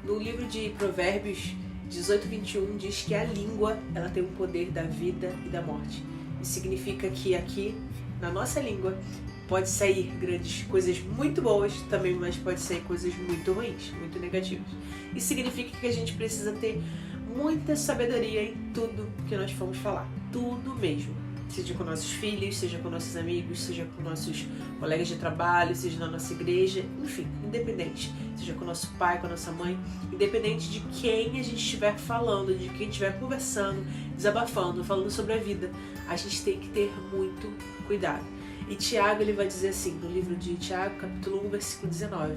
No livro de Provérbios 18:21 diz que a língua ela tem o poder da vida e da morte. Isso significa que aqui, na nossa língua, pode sair grandes coisas muito boas também, mas pode sair coisas muito ruins, muito negativas. Isso significa que a gente precisa ter muita sabedoria em tudo que nós formos falar, tudo mesmo. Seja com nossos filhos, seja com nossos amigos, seja com nossos colegas de trabalho, seja na nossa igreja, enfim, independente. Seja com nosso pai, com a nossa mãe, independente de quem a gente estiver falando, de quem estiver conversando, desabafando, falando sobre a vida, a gente tem que ter muito cuidado. E Tiago, ele vai dizer assim, no livro de Tiago, capítulo 1, versículo 19: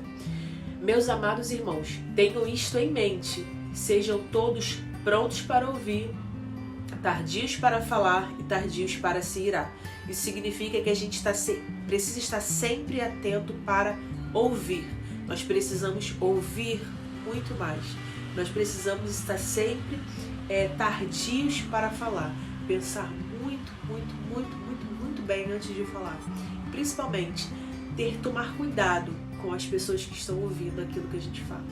Meus amados irmãos, tenham isto em mente, sejam todos prontos para ouvir, tardios para falar e tardios para se irar. Isso significa que a gente precisa estar sempre atento para ouvir. Nós precisamos ouvir muito mais. Nós precisamos estar sempre tardios para falar. Pensar muito bem antes de falar. Principalmente, tomar cuidado com as pessoas que estão ouvindo aquilo que a gente fala.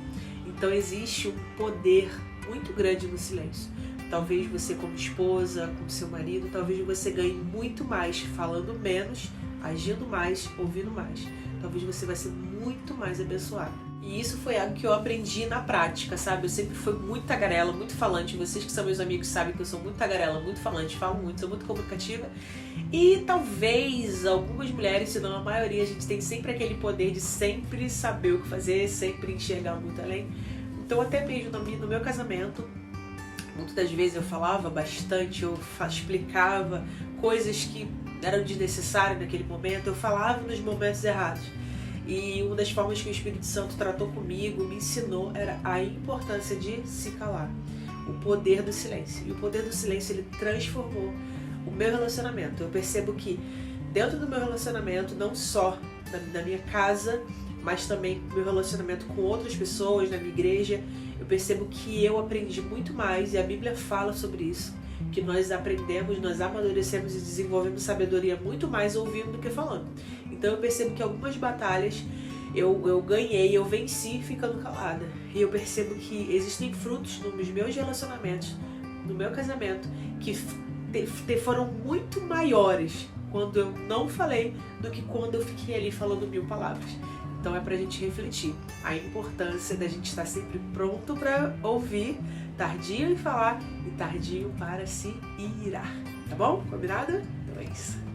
Então existe um poder muito grande no silêncio. Talvez você como esposa, como seu marido, talvez você ganhe muito mais falando menos, agindo mais, ouvindo mais. Talvez você vai ser muito mais abençoado. E isso foi algo que eu aprendi na prática, sabe? Eu sempre fui muito tagarela, muito falante. Vocês que são meus amigos sabem que eu sou muito tagarela, muito falante, falo muito, sou muito comunicativa. E talvez algumas mulheres, se não a maioria, a gente tem sempre aquele poder de sempre saber o que fazer, sempre enxergar muito além. Então até mesmo no meu casamento, muitas das vezes eu falava bastante, eu explicava coisas que eram desnecessárias naquele momento, eu falava nos momentos errados. E uma das formas que o Espírito Santo tratou comigo, me ensinou, era a importância de se calar. O poder do silêncio. E o poder do silêncio, ele transformou o meu relacionamento. Eu percebo que dentro do meu relacionamento, não só na minha casa, mas também no meu relacionamento com outras pessoas, na minha igreja, eu percebo que eu aprendi muito mais, e a Bíblia fala sobre isso, que nós aprendemos, nós amadurecemos e desenvolvemos sabedoria muito mais ouvindo do que falando. Então eu percebo que algumas batalhas eu ganhei, eu venci ficando calada. E eu percebo que existem frutos nos meus relacionamentos, no meu casamento, que foram muito maiores quando eu não falei do que quando eu fiquei ali falando 1000 palavras. Então é pra gente refletir a importância da gente estar sempre pronto para ouvir, tardio em falar e tardio para se irar. Tá bom? Combinado? Então é isso.